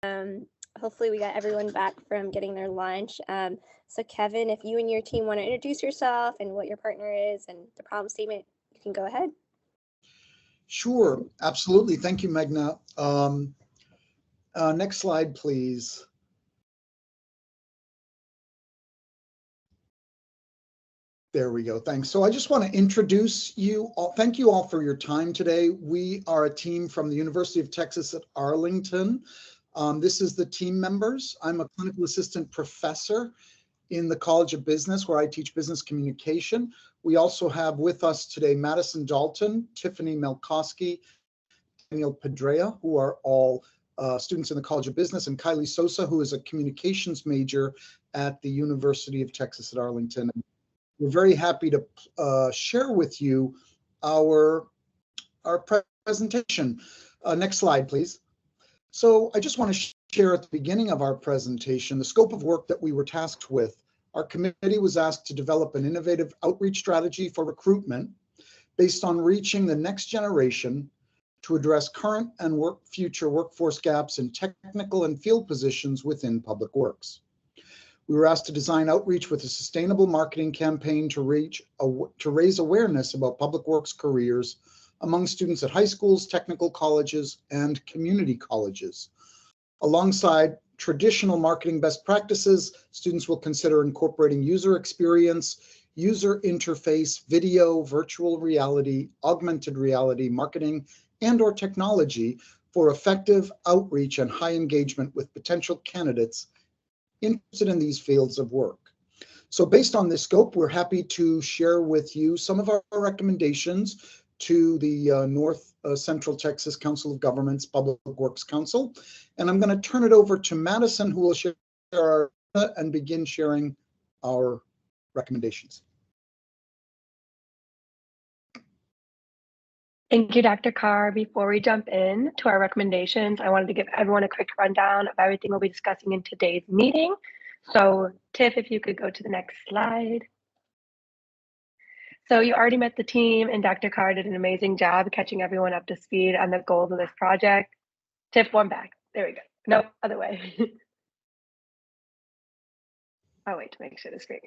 Hopefully we got everyone back from getting their lunch. So Kevin, if you and your team want to introduce yourself and what your partner is and the problem statement, you can go ahead. Sure, absolutely. Thank you, Meghna. Next slide, please. There we go. Thanks. So I just want to introduce you all. Thank you all for your time today. We are a team from the University of Texas at Arlington. This is the team members. I'm a clinical assistant professor in the College of Business, where I teach business communication. We also have with us today Madison Dalton, Tiffany Melkowski, Daniel Pedrea, who are all students in the College of Business, and Kylie Sosa, who is a communications major at the University of Texas at Arlington. We're very happy to share with you our presentation. Next slide, please. So I just want to share at the beginning of our presentation the scope of work that we were tasked with. Our committee was asked to develop an innovative outreach strategy for recruitment based on reaching the next generation to address current and future workforce gaps in technical and field positions within public works. We were asked to design outreach with a sustainable marketing campaign to raise awareness about public works careers among students at high schools, technical colleges, and community colleges. Alongside traditional marketing best practices, students will consider incorporating user experience, user interface, video, virtual reality, augmented reality, marketing, and/or technology for effective outreach and high engagement with potential candidates interested in these fields of work. So based on this scope, we're happy to share with you some of our recommendations to the North Central Texas Council of Governments Public Works Council. And I'm going to turn it over to Madison, who will share and begin sharing our recommendations. Thank you, Dr. Carr. Before we jump in to our recommendations, I wanted to give everyone a quick rundown of everything we'll be discussing in today's meeting. So Tiff, if you could go to the next slide. So you already met the team, and Dr. Carr did an amazing job catching everyone up to speed on the goals of this project. Tiff, one back. There we go. Nope, other way. I'll wait to make sure the screen.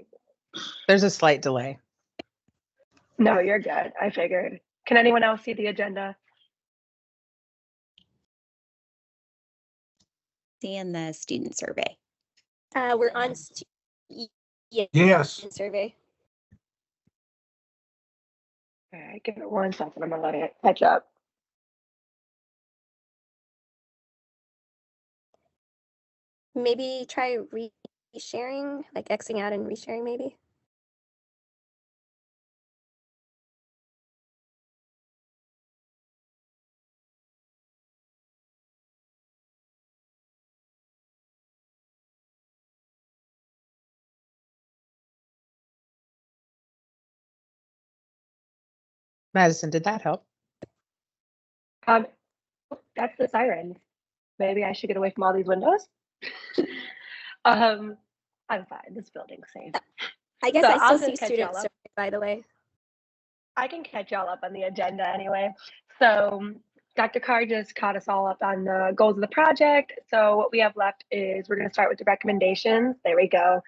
There's a slight delay. No, you're good. I figured. Can anyone else see the agenda? Seeing the student survey. We're on Yes. survey. All right, give it 1 second. I'm gonna let it catch up. Maybe try resharing, like Xing out and resharing maybe. Madison, did that help? That's the sirens. Maybe I should get away from all these windows. I'm fine. This building's safe. I guess So I I'll still see just catch student y'all up. survey, by the way. I can catch y'all up on the agenda anyway. So Dr. Carr just caught us all up on the goals of the project. So what we have left is we're going to start with the recommendations. There we go.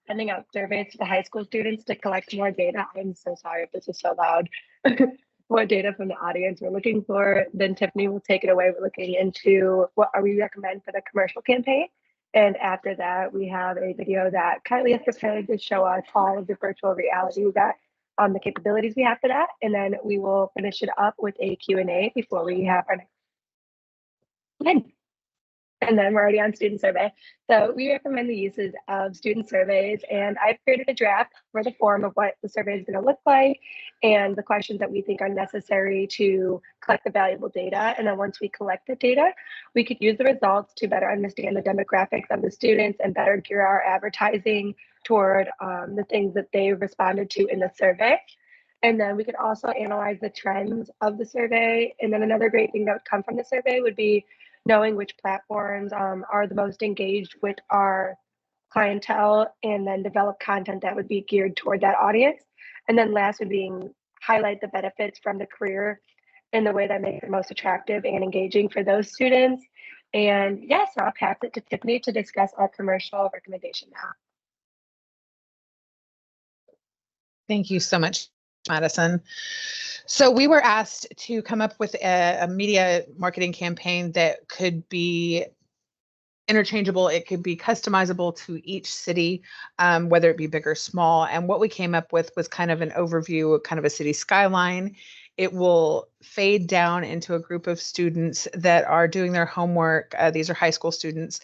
Sending out surveys to the high school students to collect more data. I'm so sorry if this is so loud. More data from the audience we're looking for. Then Tiffany will take it away. We're looking into what we recommend for the commercial campaign. And after that, we have a video that Kylie has prepared to show us all of the virtual reality we got on the capabilities we have for that. And then we will finish it up with a Q&A before we have our next slide. And then we're already on student survey. So we recommend the uses of student surveys, and I've created a draft for the form of what the survey is going to look like and the questions that we think are necessary to collect the valuable data. And then once we collect the data, we could use the results to better understand the demographics of the students and better gear our advertising toward the things that they responded to in the survey. And then we could also analyze the trends of the survey. And then another great thing that would come from the survey would be knowing which platforms are the most engaged with our clientele, and then develop content that would be geared toward that audience. And then last would be highlight the benefits from the career in the way that makes it most attractive and engaging for those students. And yes, I'll pass it to Tiffany to discuss our commercial recommendation now. Thank you so much, Madison. So we were asked to come up with a media marketing campaign that could be interchangeable. It could be customizable to each city, whether it be big or small. And what we came up with was kind of an overview, kind of a city skyline. It will fade down into a group of students that are doing their homework. These are high school students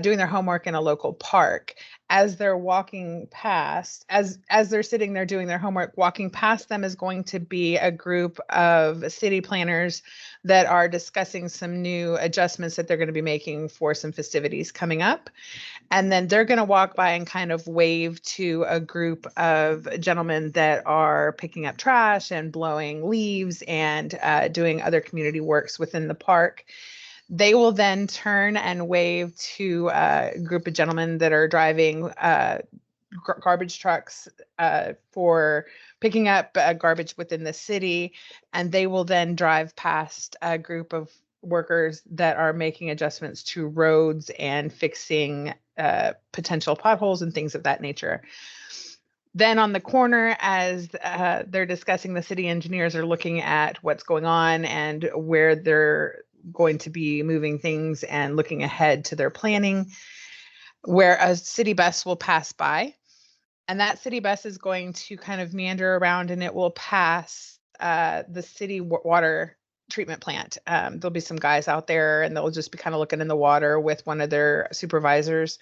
doing their homework in a local park. As they're walking past, as they're sitting there doing their homework, walking past them is going to be a group of city planners that are discussing some new adjustments that they're going to be making for some festivities coming up. And then they're going to walk by and kind of wave to a group of gentlemen that are picking up trash and blowing leaves and doing other community works within the park. They will then turn and wave to a group of gentlemen that are driving garbage trucks for picking up garbage within the city. And they will then drive past a group of workers that are making adjustments to roads and fixing potential potholes and things of that nature. Then on the corner, as they're discussing, the city engineers are looking at what's going on and where they're going to be moving things and looking ahead to their planning, where a city bus will pass by. And that city bus is going to kind of meander around and it will pass the city water treatment plant. There'll be some guys out there and they'll just be kind of looking in the water with one of their supervisors.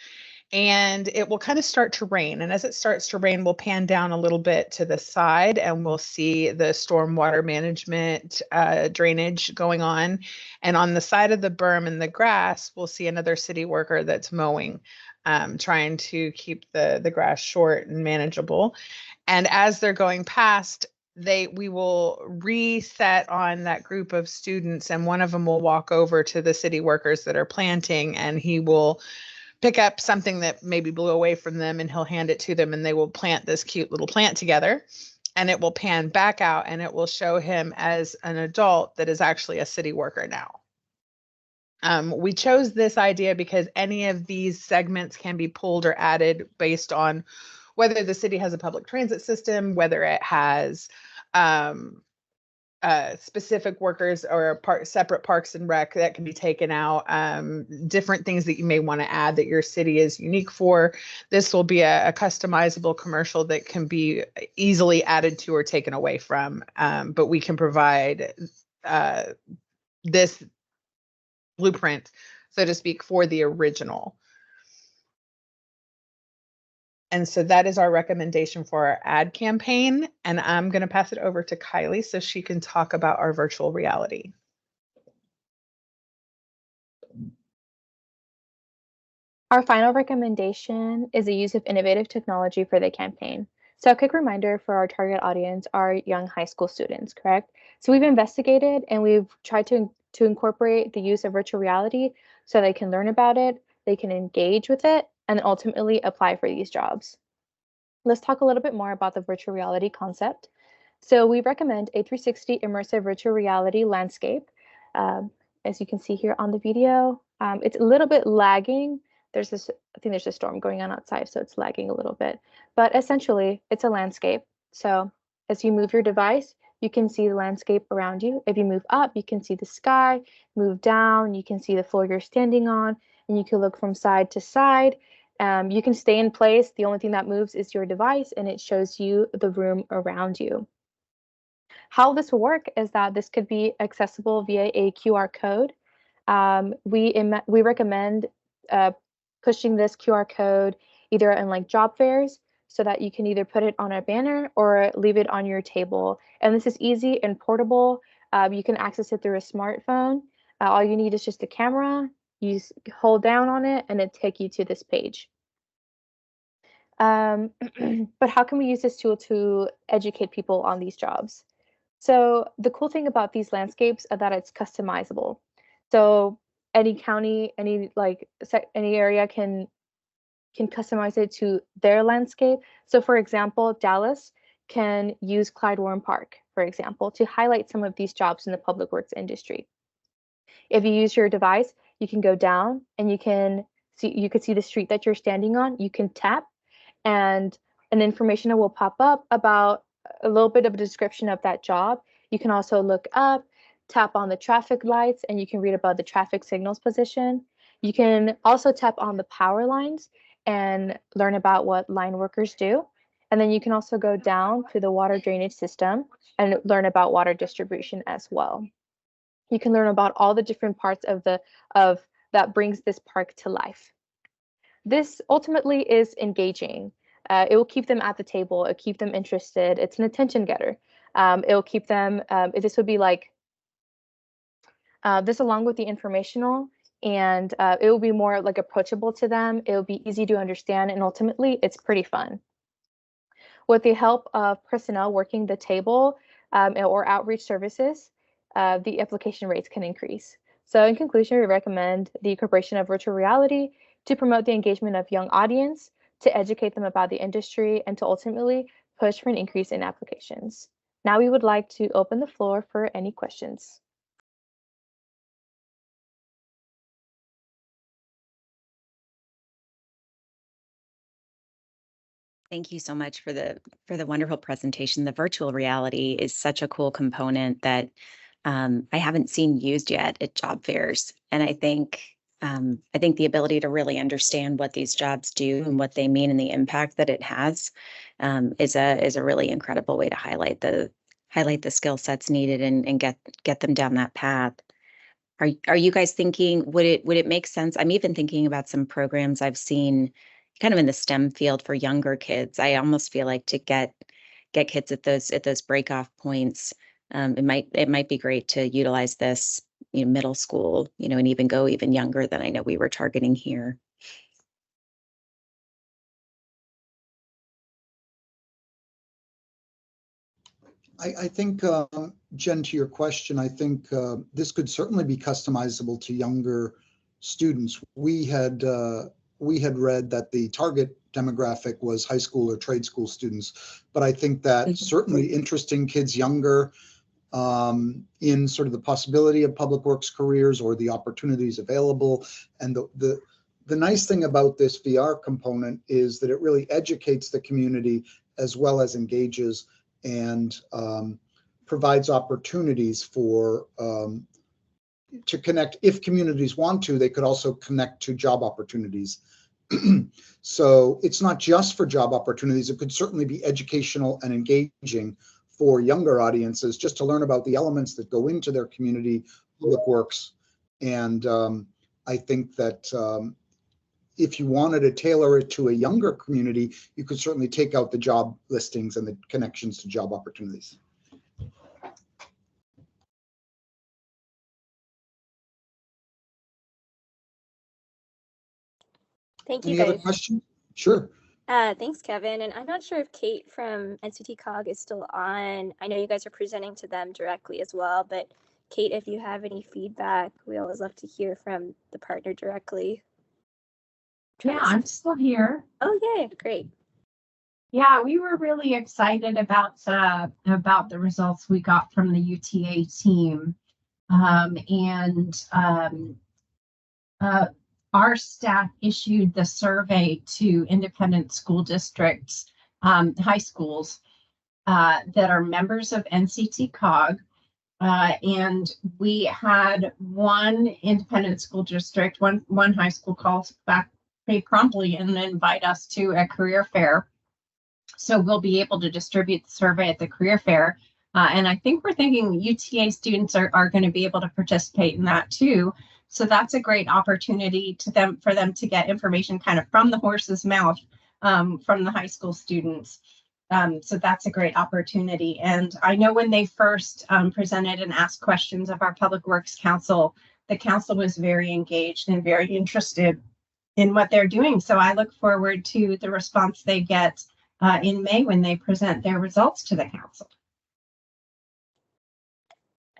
And it will kind of start to rain. And as it starts to rain, we'll pan down a little bit to the side and we'll see the stormwater management drainage going on. And on the side of the berm and the grass, we'll see another city worker that's mowing, trying to keep the grass short and manageable. And as they're going past, we will reset on that group of students, and one of them will walk over to the city workers that are planting, and he will pick up something that maybe blew away from them and he'll hand it to them and they will plant this cute little plant together, and it will pan back out and it will show him as an adult that is actually a city worker now. We chose this idea because any of these segments can be pulled or added based on whether the city has a public transit system, whether it has specific workers or separate parks and rec that can be taken out, different things that you may want to add that your city is unique for. This will be a customizable commercial that can be easily added to or taken away from, but we can provide this blueprint, so to speak, for the original. And so that is our recommendation for our ad campaign. And I'm going to pass it over to Kylie so she can talk about our virtual reality. Our final recommendation is the use of innovative technology for the campaign. So a quick reminder for our target audience are young high school students, correct? So we've investigated and we've tried to incorporate the use of virtual reality so they can learn about it, they can engage with it, and ultimately apply for these jobs. Let's talk a little bit more about the virtual reality concept. So we recommend a 360 immersive virtual reality landscape. As you can see here on the video, it's a little bit lagging. I think there's a storm going on outside, so it's lagging a little bit. But essentially, it's a landscape. So as you move your device, you can see the landscape around you. If you move up, you can see the sky. Move down, you can see the floor you're standing on, and you can look from side to side. You can stay in place. The only thing that moves is your device, and it shows you the room around you. How this will work is that this could be accessible via a QR code. We recommend pushing this QR code either in like job fairs so that you can either put it on a banner or leave it on your table. And this is easy and portable. You can access it through a smartphone. All you need is just a camera. You hold down on it and it take you to this page. But how can we use this tool to educate people on these jobs? So the cool thing about these landscapes is that it's customizable. So any county, any area can customize it to their landscape. So for example, Dallas can use Clyde Warren Park, for example, to highlight some of these jobs in the public works industry. If you use your device, you can go down and you can see the street that you're standing on. You can tap and an information will pop up about a little bit of a description of that job. You can also look up, tap on the traffic lights, and you can read about the traffic signals position. You can also tap on the power lines and learn about what line workers do. And then you can also go down to the water drainage system and learn about water distribution as well. You can learn about all the different parts of that brings this park to life. This ultimately is engaging. It will keep them at the table. It'll keep them interested. It's an attention getter. It'll keep them. This would be like this along with the informational, and it will be more like approachable to them. It will be easy to understand, and ultimately, it's pretty fun. With the help of personnel working the table or outreach services, the application rates can increase. So in conclusion, we recommend the incorporation of virtual reality to promote the engagement of young audience, to educate them about the industry, and to ultimately push for an increase in applications. Now we would like to open the floor for any questions. Thank you so much for the wonderful presentation. The virtual reality is such a cool component that I haven't seen used yet at job fairs, and I think the ability to really understand what these jobs do and what they mean and the impact that it has is a really incredible way to highlight the skill sets needed and get them down that path. Are you guys thinking, would it make sense? I'm even thinking about some programs I've seen kind of in the STEM field for younger kids. I almost feel like to get kids at those break off points, it might be great to utilize this, middle school, and even go even younger than I know we were targeting here. I think, Jen, to your question, I think this could certainly be customizable to younger students. We had read that the target demographic was high school or trade school students, but I think that certainly interesting kids younger in sort of the possibility of public works careers or the opportunities available. And the nice thing about this VR component is that it really educates the community as well as engages and provides opportunities for to connect. If communities want to, they could also connect to job opportunities. So it's not just for job opportunities. It could certainly be educational and engaging for younger audiences, just to learn about the elements that go into their community public works. And I think that if you wanted to tailor it to a younger community, you could certainly take out the job listings and the connections to job opportunities. Thank you, Any guys. other questions? Sure. Thanks, Kevin. And I'm not sure if Kate from NCT COG is still on. I know you guys are presenting to them directly as well, but Kate, if you have any feedback, we always love to hear from the partner directly. Yeah, I'm still here. Oh, yay, great. Yeah, we were really excited about the results we got from the UTA team. Our staff issued the survey to independent school districts, high schools that are members of NCT COG. And we had one independent school district, one high school call back pretty promptly and invite us to a career fair. So we'll be able to distribute the survey at the career fair. And I think we're thinking UTA students are going to be able to participate in that too. So that's a great opportunity for them to get information kind of from the horse's mouth from the high school students. So that's a great opportunity. And I know when they first presented and asked questions of our Public Works Council, the council was very engaged and very interested in what they're doing. So I look forward to the response they get in May when they present their results to the council.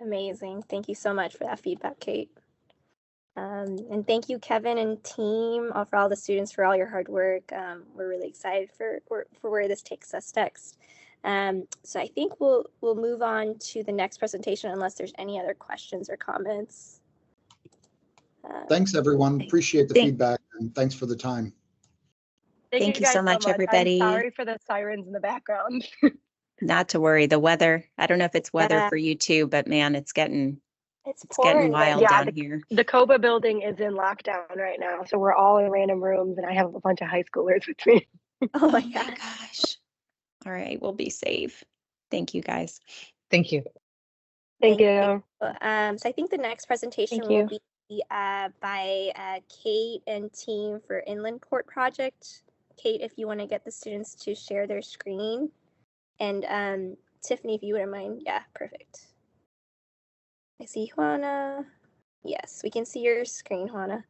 Amazing. Thank you so much for that feedback, Kate. And thank you, Kevin and team, for all the students for all your hard work. We're really excited for where this takes us next. So I think we'll move on to the next presentation unless there's any other questions or comments. Thanks, everyone. Appreciate the feedback, and thanks for the time. Thank you guys so much, I'm everybody. sorry for the sirens in the background. Not to worry. The weather, I don't know if it's weather for you too, but man, it's getting pouring wild yeah, down here. The COBA building is in lockdown right now. So we're all in random rooms and I have a bunch of high schoolers with me. Oh my gosh. All right, we'll be safe. Thank you, guys. Thank you. Thank you. So I think the next presentation will be by Kate and team for Inland Port Project. Kate, if you want to get the students to share their screen. And Tiffany, if you wouldn't mind. Yeah, perfect. I see Juana. Yes, we can see your screen, Juana.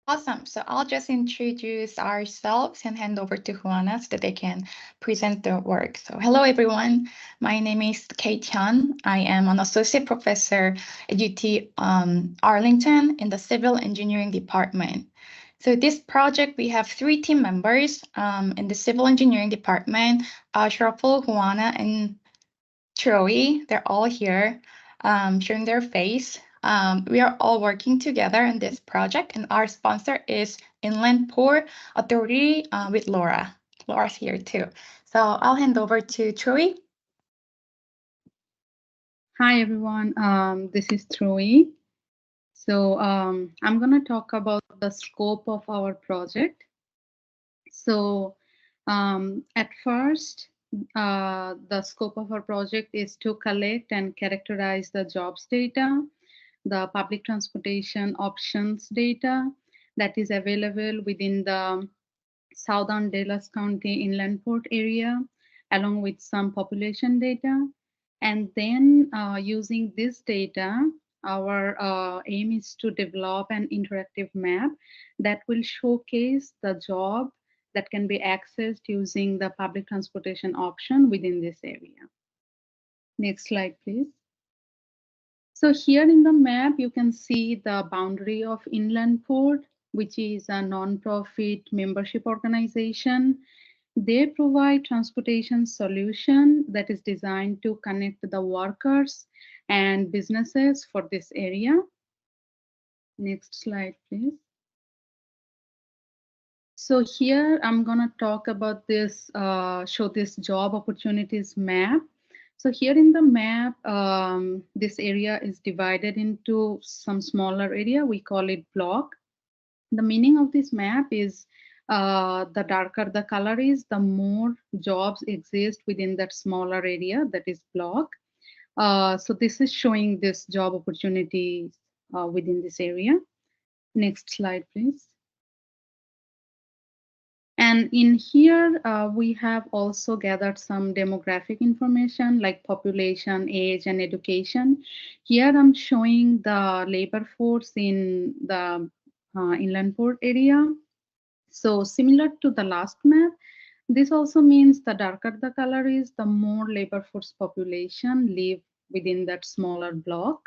Awesome. So I'll just introduce ourselves and hand over to Juana so that they can present their work. So hello, everyone. My name is Kate Hyun. I am an associate professor at UT Arlington in the Civil Engineering Department. So this project, we have 3 team members in the Civil Engineering Department, Sharaful, Juana, and Troy. They're all here showing their face. We are all working together in this project, and our sponsor is Inland Port Authority with Laura. Laura's here too. So I'll hand over to Troy. Hi, everyone. This is Troy. So I'm going to talk about the scope of our project. So at first, the scope of our project is to collect and characterize the jobs data, the public transportation options data that is available within the southern Dallas County Inland Port area, along with some population data. And then using this data, our aim is to develop an interactive map that will showcase the job that can be accessed using the public transportation option within this area. Next slide, please. So here in the map, you can see the boundary of Inland Port, which is a non-profit membership organization. They provide transportation solution that is designed to connect the workers and businesses for this area. Next slide, please. So here I'm gonna talk about this, show this job opportunities map. So here in the map, this area is divided into some smaller area. We call it block. The meaning of this map is the darker the color is, the more jobs exist within that smaller area that is block. So this is showing this job opportunities within this area. Next slide, please. And in here, we have also gathered some demographic information like population, age, and education. Here I'm showing the labor force in the Inland Port area. So similar to the last map, this also means the darker the color is, the more labor force population live within that smaller block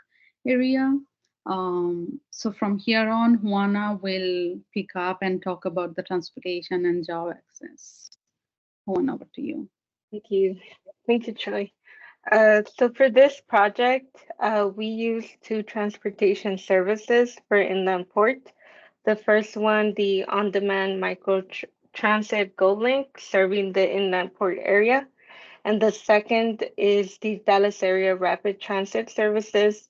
area. So from here on, Juana will pick up and talk about the transportation and job access. Juana, over to you. Thank you. Thank you, Troy. So for this project, we use 2 transportation services for Inland Port. The first one, the on-demand micro transit GoLink serving the Inland Port area. And the second is the Dallas area rapid transit services,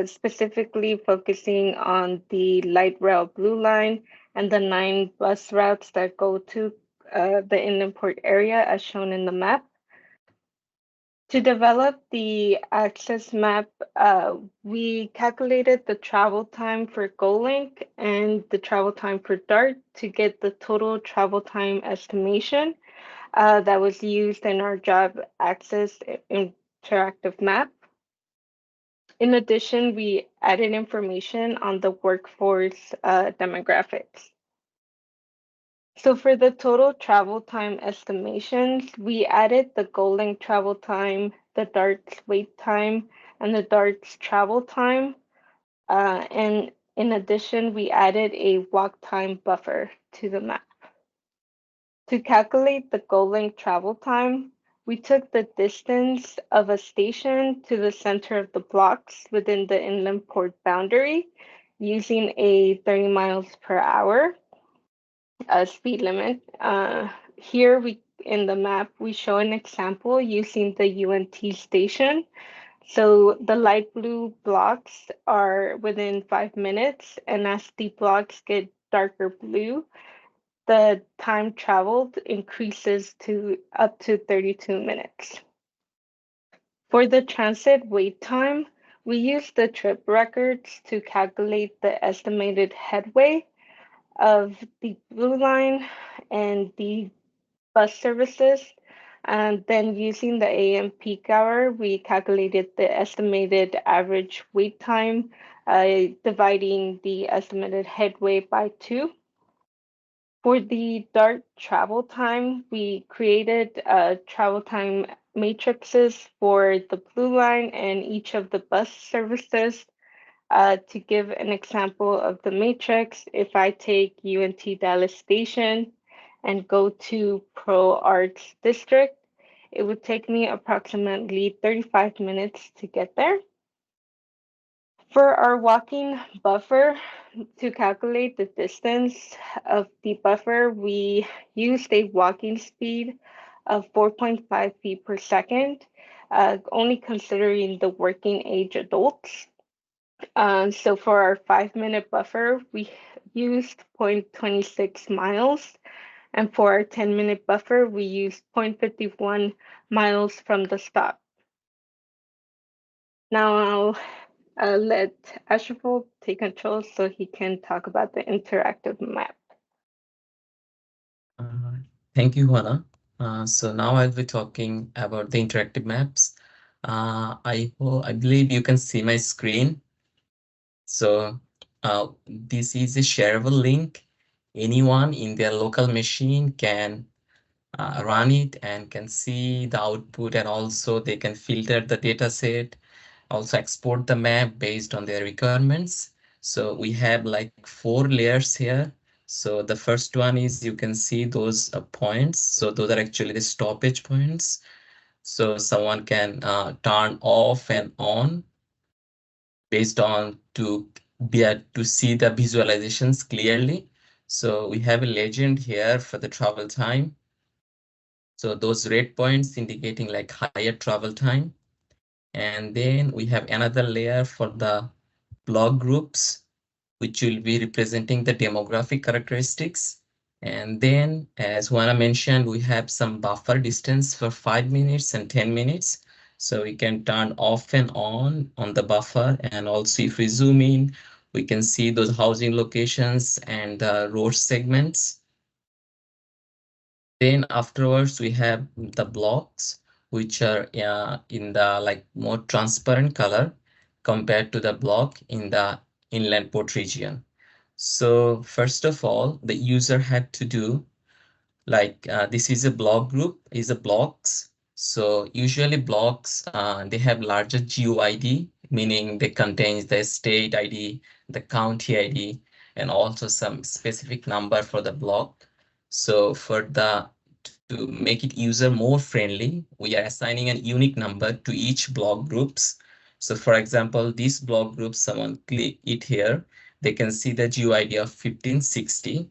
specifically focusing on the light rail blue line and the 9 bus routes that go to the Inland Port area as shown in the map. To develop the access map, we calculated the travel time for GoLink and the travel time for DART to get the total travel time estimation that was used in our job access interactive map. In addition, we added information on the workforce demographics. So for the total travel time estimations, we added the GoLink travel time, the DART's wait time, and the DART's travel time. And in addition, we added a walk time buffer to the map. To calculate the GoLink travel time, we took the distance of a station to the center of the blocks within the Inland Port boundary using a 30 miles per hour speed limit. Here in the map, we show an example using the UNT station. So the light blue blocks are within 5 minutes, and as the blocks get darker blue, the time traveled increases to up to 32 minutes. For the transit wait time, we use the trip records to calculate the estimated headway of the Blue Line and the bus services. And then using the AM peak hour, we calculated the estimated average wait time, dividing the estimated headway by 2. For the dark travel time, we created travel time matrices for the Blue Line and each of the bus services. To give an example of the matrix, if I take UNT Dallas Station and go to Pro Arts District, it would take me approximately 35 minutes to get there. For our walking buffer, to calculate the distance of the buffer, we used a walking speed of 4.5 feet per second, only considering the working age adults. So for our 5-minute buffer, we used 0.26 miles. And for our 10-minute buffer, we used 0.51 miles from the stop. Now I'll let Ashraful take control so he can talk about the interactive map. Thank you, Juana. So now I'll be talking about the interactive maps. I believe you can see my screen. So this is a shareable link. Anyone in their local machine can run it and can see the output, and also they can filter the data set, also export the map based on their requirements. So we have like 4 layers here. So the first one is, you can see those points. So those are actually the stoppage points. So someone can turn off and on based on to see the visualizations clearly. So we have a legend here for the travel time. So those red points indicating like higher travel time. And then we have another layer for the block groups, which will be representing the demographic characteristics. And then, as Juana mentioned, we have some buffer distance for 5 minutes and 10 minutes. So we can turn off and on the buffer. And also if we zoom in, we can see those housing locations and road segments. Then afterwards, we have the blocks, which are in the like more transparent color compared to the block in the inland port region. So first of all, the user had to do like this is a block group, is a blocks. So usually blocks, they have larger GUID, meaning they contains the state ID, the county ID, and also some specific number for the block. So to make it user more friendly, we are assigning a unique number to each block groups. So for example, this block group, someone click it here, they can see the GUID of 1560.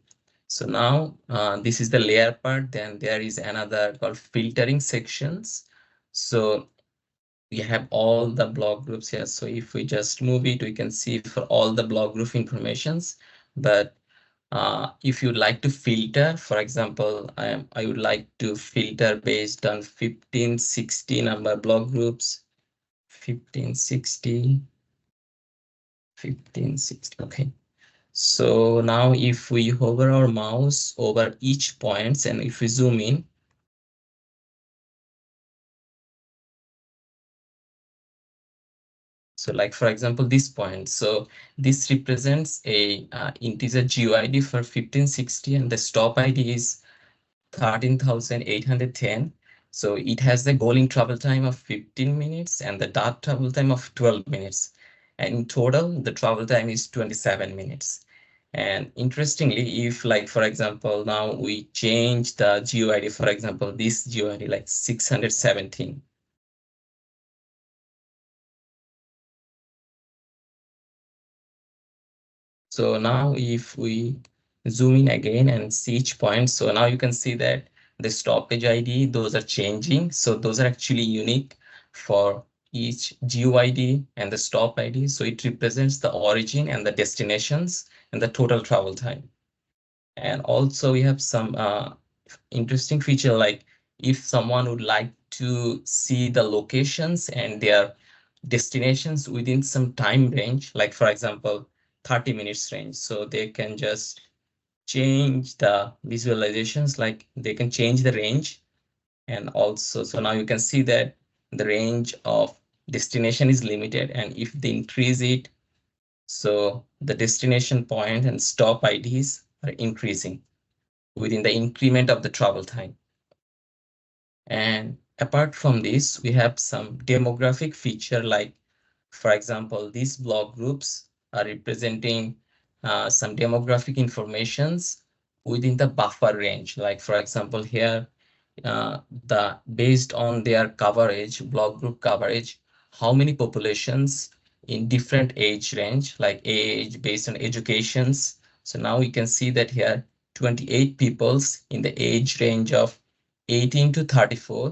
So now this is the layer part. Then there is another called filtering sections. So we have all the block groups here. So if we just move it, we can see for all the block group informations. But if you'd like to filter, for example, I would like to filter based on 1560 number block groups, 1560, 1560, okay. So now if we hover our mouse over each points and if we zoom in, so like for example, this point, so this represents a integer GUID for 1560 and the stop ID is 13,810. So it has the going travel time of 15 minutes and the dart travel time of 12 minutes. And in total, the travel time is 27 minutes. And interestingly, if like, for example, now we change the GUID, for example, this GUID like 617. So now if we zoom in again and see each point, so now you can see that the stoppage ID, those are changing. So those are actually unique for each GUID and the stop ID. So it represents the origin and the destinations and the total travel time. And also we have some interesting feature, like if someone would like to see the locations and their destinations within some time range, like for example 30 minutes range, so they can just change the visualizations, like they can change the range. And also, so now you can see that the range of destination is limited, and if they increase it, so the destination point and stop IDs are increasing within the increment of the travel time. And apart from this, we have some demographic feature, like for example, these block groups are representing some demographic informations within the buffer range. Like for example, here, based on their coverage, block group coverage, how many populations in different age range, like age based on educations. So now we can see that here 28 peoples in the age range of 18 to 34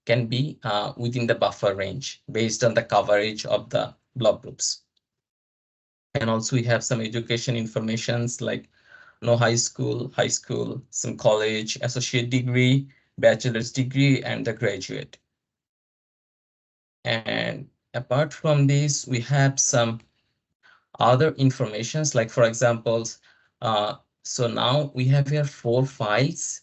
can be within the buffer range based on the coverage of the block groups. And also we have some education informations like no high school, some college, associate degree, bachelor's degree, and the graduate. And apart from this, we have some other informations, like for example, so now we have here 4 files.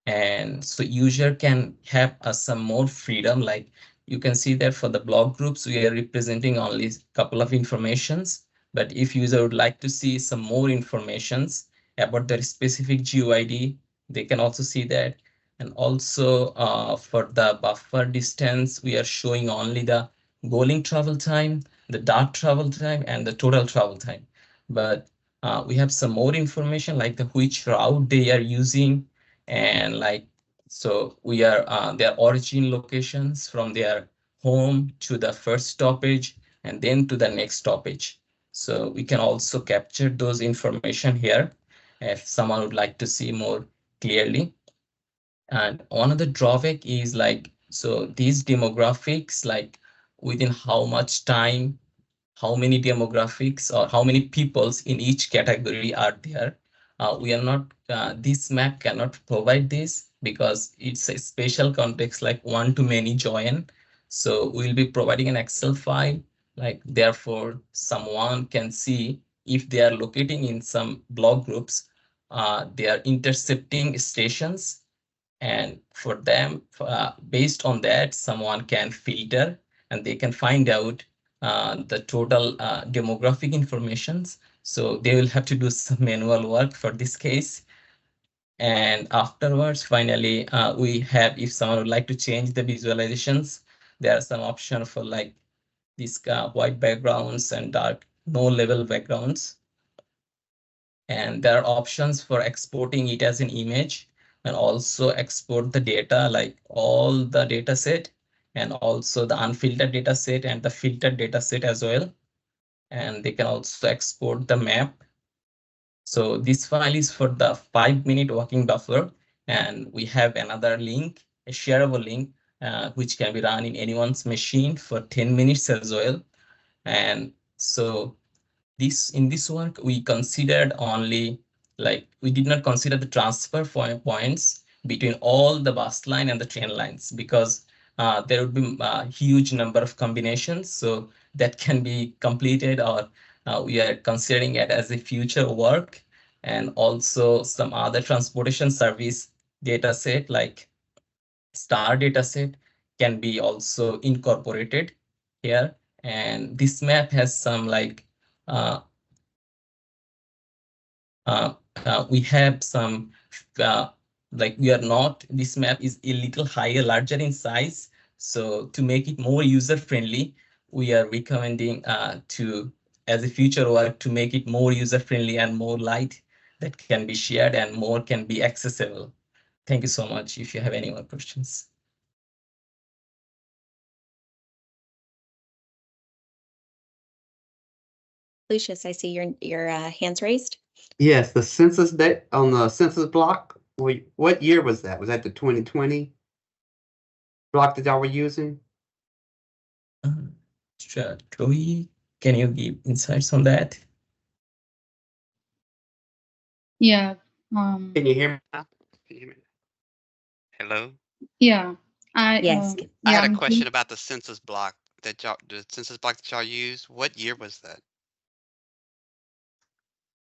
And so user can have some more freedom, like you can see that for the block groups, we are representing only a couple of informations. But if user would like to see some more informations about their specific GUID, they can also see that. And also for the buffer distance, we are showing only the goaling travel time, the dart travel time, and the total travel time. But we have some more information, like the which route they are using, and like, so we are their origin locations from their home to the first stoppage and then to the next stoppage. So we can also capture those information here if someone would like to see more clearly. And one of the drawback is like, so these demographics, like within how much time, how many demographics or how many peoples in each category are there. We are not, this map cannot provide this because it's a special context, like one to many join. So we'll be providing an Excel file, like therefore someone can see if they are locating in some block groups, they are intercepting stations, and for them, based on that, someone can filter and they can find out the total demographic informations. So they will have to do some manual work for this case. And afterwards, finally, we have, if someone would like to change the visualizations, there are some options for like these white backgrounds and dark no level backgrounds. And there are options for exporting it as an image, and also export the data, like all the data set, and also the unfiltered data set and the filtered data set as well. And they can also export the map. So this file is for the 5-minute walking buffer. And we have another link, a shareable link, which can be run in anyone's machine for 10 minutes as well. And so in this work, we considered only, like, we did not consider the transfer points between all the bus line and the train lines, because there would be a huge number of combinations. So that can be completed, or we are considering it as a future work. And also some other transportation service data set, like star data set, can be also incorporated here. And this map has some like we have some like we are not, this map is a little higher, larger in size. So to make it more user friendly, we are recommending to, as a future work, to make it more user friendly and more light, that can be shared and more can be accessible. Thank you so much. If you have any more questions. Lucius, I see your hands raised. Yes, the census date on the census block. What year was that? Was that the 2020 block that y'all were using? Sure. Chloe, can you give insights on that? Yeah. Can you hear me now? Can you hear me? Hello. Yeah. Yes. I had a I'm question about the census block that y'all use. What year was that?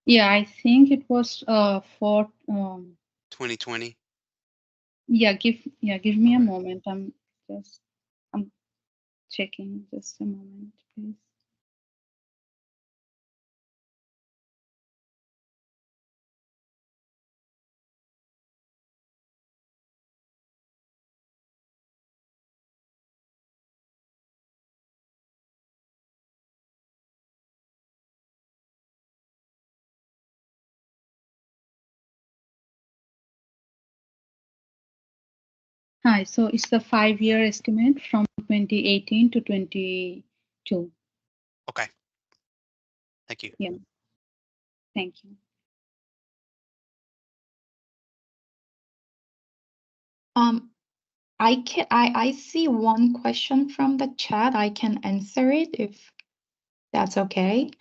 Yeah, I think it was for 2020. yeah, give me a moment. I'm checking. Just a moment, please. Hi, so it's the 5-year estimate from 2018 to 22. Okay. Thank you. Yeah. Thank you. I see one question from the chat. I can answer it if that's okay.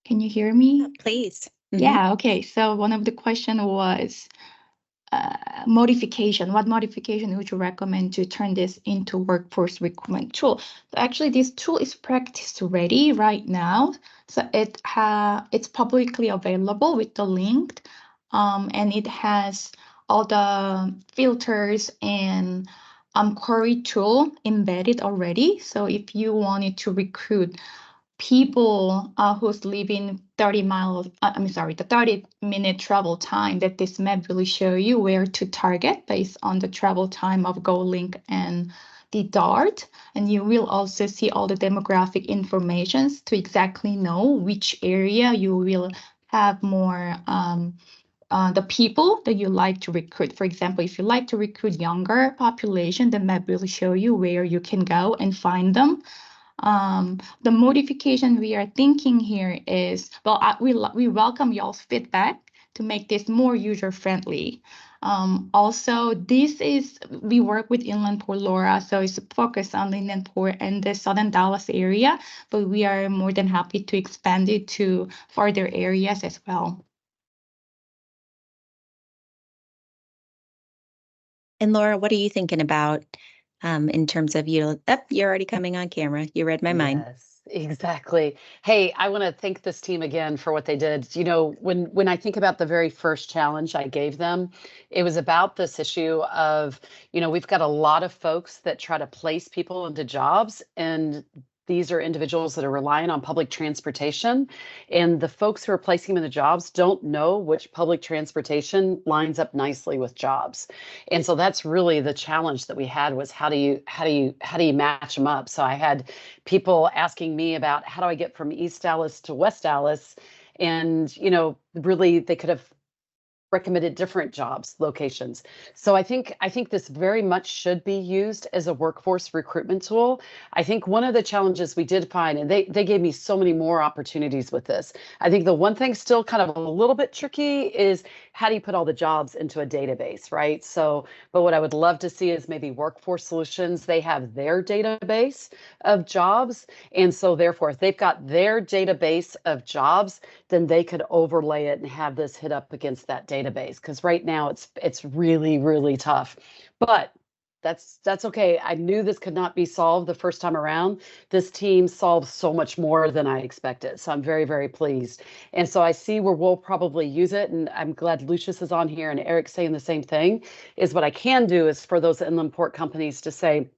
Can you hear me? Please. Yeah, okay. So one of the question was modification. What modification would you recommend to turn this into workforce recruitment tool? So actually, this tool is practice ready right now. So it's publicly available with the link, and it has all the filters and query tool embedded already. So if you wanted to recruit people who's living 30 miles, the 30-minute travel time, that this map really show you where to target based on the travel time of GoLink and the DART. And you will also see all the demographic informations to exactly know which area you will have more the people that you like to recruit. For example, if you like to recruit younger population, the map will show you where you can go and find them. The modification we are thinking here is, well, we welcome y'all's feedback to make this more user-friendly. Also, we work with Inland Port Laura, so it's focused on the Inland Port and the Southern Dallas area, but we are more than happy to expand it to further areas as well. And Laura, what are you thinking about in terms of you're already coming on camera. You read my mind. Yes, exactly. Hey, I want to thank this team again for what they did. You know, when I think about the very first challenge I gave them, it was about this issue of, you know, we've got a lot of folks that try to place people into jobs, and these are individuals that are relying on public transportation, and the folks who are placing them in the jobs don't know which public transportation lines up nicely with jobs. And so that's really the challenge that we had, was how do you match them up? So I had people asking me about, how do I get from East Dallas to West Dallas? And, you know, really they could have recommended different jobs locations. So I think this very much should be used as a workforce recruitment tool. I think one of the challenges we did find, and they gave me so many more opportunities with this. I think the one thing still kind of a little bit tricky is, how do you put all the jobs into a database, right? So, but what I would love to see is maybe Workforce Solutions, they have their database of jobs. And so therefore, if they've got their database of jobs, then they could overlay it and have this hit up against that database. Because right now it's really, really tough. But that's okay. I knew this could not be solved the first time around. This team solved so much more than I expected. So I'm very, very pleased. And so I see where we'll probably use it. And I'm glad Lucius is on here and Eric's saying the same thing, is what I can do is for those inland port companies to say,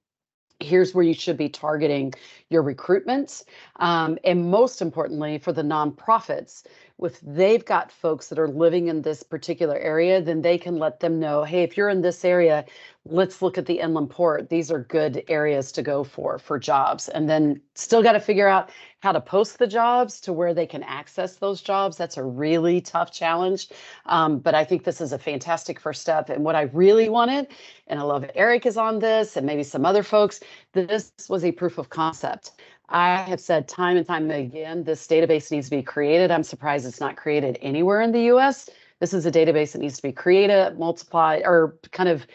here's where you should be targeting your recruitments. And most importantly, for the nonprofits, if they've got folks that are living in this particular area, then they can let them know, hey, if you're in this area, let's look at the inland port. These are good areas to go for jobs. And then still got to figure out how to post the jobs to where they can access those jobs. That's a really tough challenge. But I think this is a fantastic first step. And what I really wanted, and I love Eric is on this and maybe some other folks, this was a proof of concept. I have said time and time again, this database needs to be created. I'm surprised it's not created anywhere in the US. This is a database that needs to be created, multiplied, or kind of,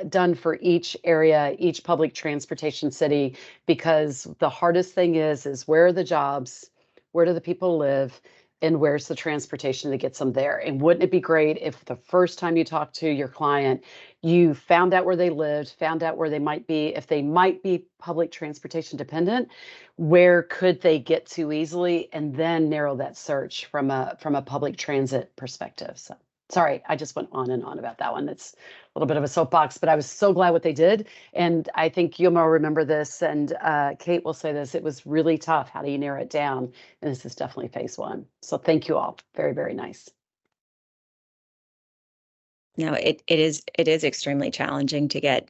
done for each area, each public transportation city, because the hardest thing is where are the jobs, where do the people live, and where's the transportation that gets them there? And wouldn't it be great if the first time you talk to your client, you found out where they lived, found out where they might be, if they might be public transportation dependent, where could they get to easily, and then narrow that search from a public transit perspective. So sorry, I just went on and on about that one. It's a little bit of a soapbox, but I was so glad what they did. And I think Yuma will remember this, and Kate will say this, it was really tough. How do you narrow it down? And this is definitely phase one. So thank you all. Very, very nice. No, it is extremely challenging to get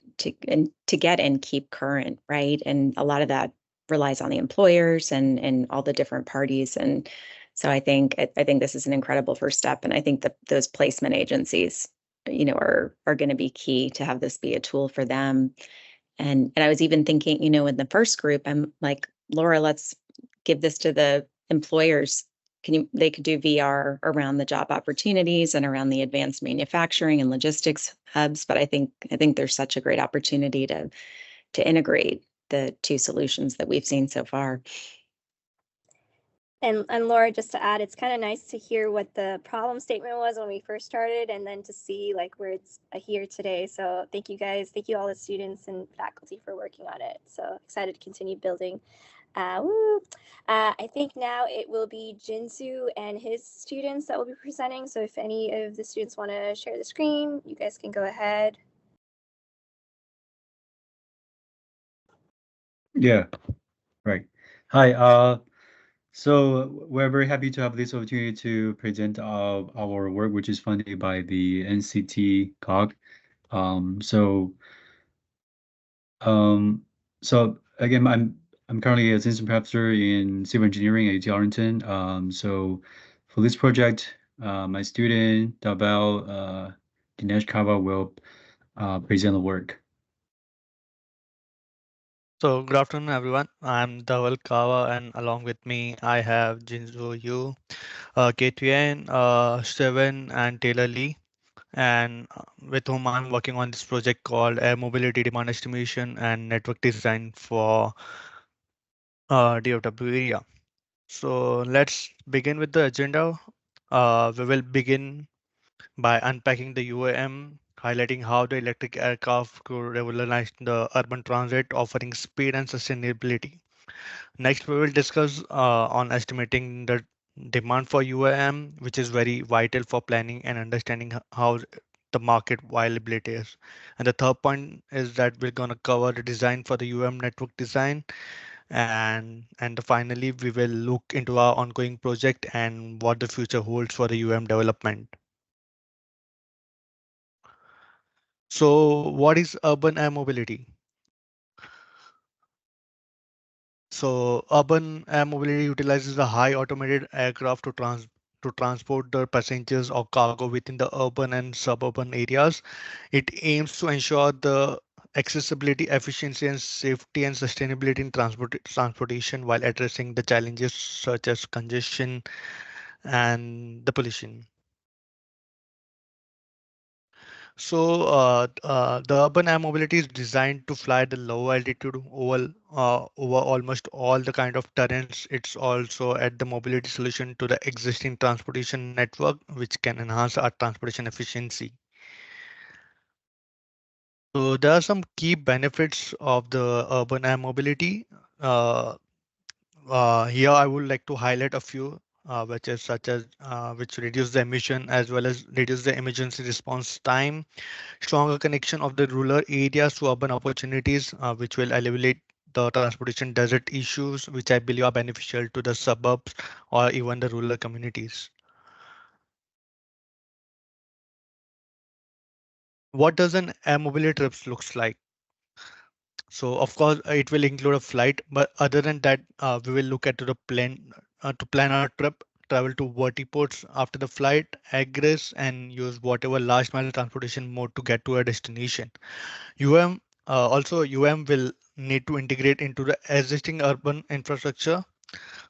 and keep current, right? And a lot of that relies on the employers and all the different parties. And so I think this is an incredible first step. And I think that those placement agencies, are going to be key to have this be a tool for them. And I was even thinking, in the first group, I'm like, Laura, let's give this to the employers. They could do VR around the job opportunities and around the advanced manufacturing and logistics hubs. But I think there's such a great opportunity to integrate the two solutions that we've seen so far. And Laura, just to add, it's kind of nice to hear what the problem statement was when we first started, and then to see like where it's here today. So thank you guys. Thank you all the students and faculty for working on it. So excited to continue building. I think now it will be Jinsu and his students that will be presenting. So if any of the students want to share the screen, you guys can go ahead. Yeah, right. Hi, so we're very happy to have this opportunity to present our work, which is funded by the NCT COG. So again, I'm currently a assistant professor in civil engineering at UT Arlington. So for this project, my student Dabel Dinesh Kava will present the work. So good afternoon, everyone. I'm Dhaval Kawa, and along with me, I have Jinzo Yu, K2N, Steven, and Taylor Lee, and with whom I'm working on this project called Air Mobility Demand Estimation and Network Design for DFW area. So let's begin with the agenda. We will begin by unpacking the UAM, highlighting how the electric aircraft could revolutionize the urban transit, offering speed and sustainability. Next, we will discuss on estimating the demand for UAM, which is very vital for planning and understanding how the market viability is. And the third point is that we're going to cover the design for the UAM network design. And finally, we will look into our ongoing project and what the future holds for the UAM development. So what is urban air mobility? So urban air mobility utilizes the high automated aircraft to transport the passengers or cargo within the urban and suburban areas. It aims to ensure the accessibility, efficiency, and safety and sustainability in transportation while addressing the challenges such as congestion and the pollution. So the urban air mobility is designed to fly the low altitude over almost all the kind of terrains. It's also add the mobility solution to the existing transportation network, which can enhance our transportation efficiency. So there are some key benefits of the urban air mobility. Here I would like to highlight a few, which is such as which reduce the emission as well as reduce the emergency response time, stronger connection of the rural areas to urban opportunities, which will alleviate the transportation desert issues, which I believe are beneficial to the suburbs or even the rural communities. What does an air mobility trip looks like? So of course it will include a flight, but other than that, we will look at the plan to plan our trip, travel to vertiports after the flight, egress, and use whatever last mile transportation mode to get to a destination. UM also UM will need to integrate into the existing urban infrastructure.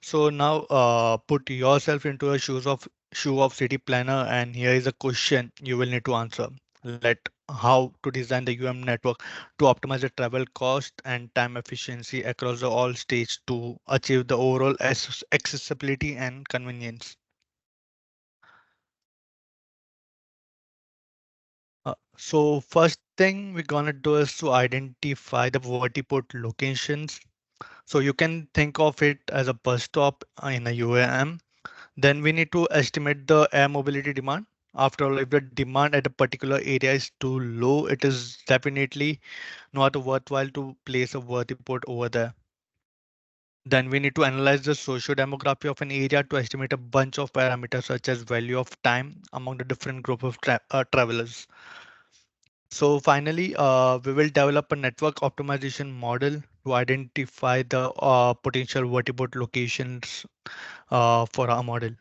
So now put yourself into a shoe of city planner, and here is a question you will need to answer. Let how to design the UM network to optimize the travel cost and time efficiency across the all states to achieve the overall accessibility and convenience. So first thing we're gonna do is to identify the vertiport locations. So you can think of it as a bus stop in a UAM. Then we need to estimate the air mobility demand. After all, if the demand at a particular area is too low, it is definitely not worthwhile to place a vertiport over there. Then we need to analyze the socio-demography of an area to estimate a bunch of parameters such as value of time among the different group of travelers. So finally, we will develop a network optimization model to identify the potential vertiport locations for our model.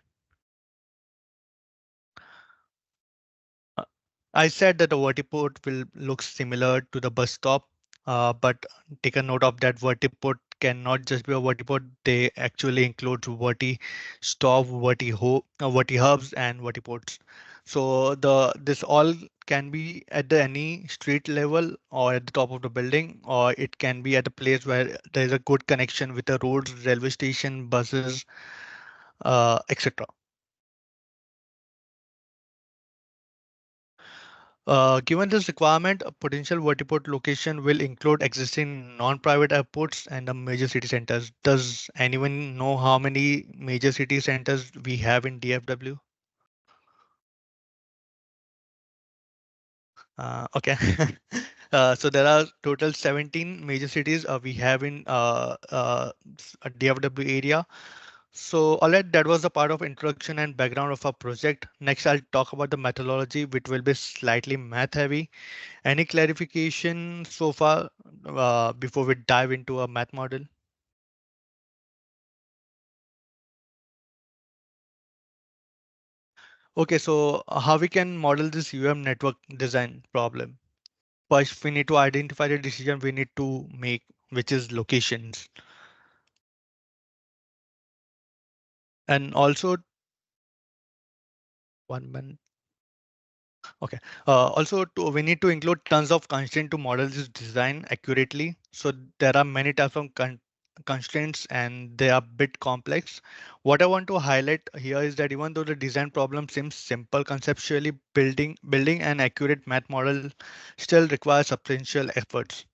Uh, I said that the vertiport will look similar to the bus stop, but take a note of that vertiport cannot just be a vertiport. They actually include stop, verti hubs, and vertiports. So this all can be at the any street level or at the top of the building, or it can be at a place where there is a good connection with the roads, railway station, buses, etc. Given this requirement, a potential vertiport location will include existing non-private airports and the major city centers. Does anyone know how many major city centers we have in DFW? Okay. So there are total 17 major cities we have in DFW area. So all right, that was the part of introduction and background of our project. Next, I'll talk about the methodology, which will be slightly math heavy. Any clarification so far before we dive into a math model? Okay, so how we can model this UM network design problem? First, we need to identify the decision we need to make, which is locations. And also, 1 minute. Okay. We need to include tons of constraint to model this design accurately. So there are many types of constraints and they are a bit complex. What I want to highlight here is that even though the design problem seems simple conceptually, building an accurate math model still requires substantial efforts.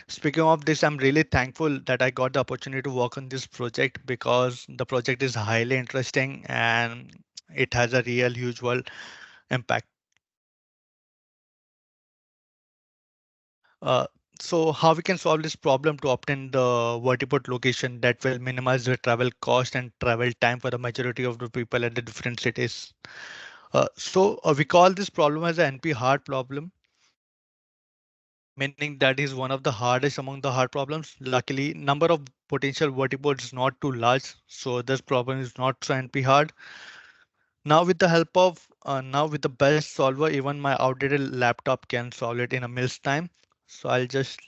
Speaking of this, I'm really thankful that I got the opportunity to work on this project because the project is highly interesting and it has a real huge world impact. Uh, so how we can solve this problem to obtain the vertiport location that will minimize the travel cost and travel time for the majority of the people at the different cities. We call this problem as an NP hard problem, meaning that is one of the hardest among the hard problems. Luckily, number of potential vertiports is not too large, so this problem is not so NP hard. Now with the best solver, even my outdated laptop can solve it in a mill's time. So I'll just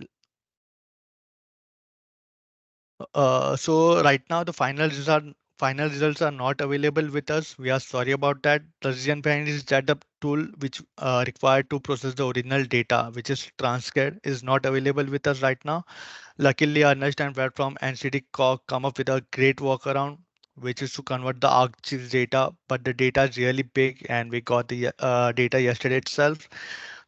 so right now the final results are not available with us. We are sorry about that. The reason behind is that the tool which required to process the original data, which is transcript, is not available with us right now. Luckily, Ernest and Brad from NCT come up with a great workaround, which is to convert the ArcGIS data, but the data is really big and we got the data yesterday itself.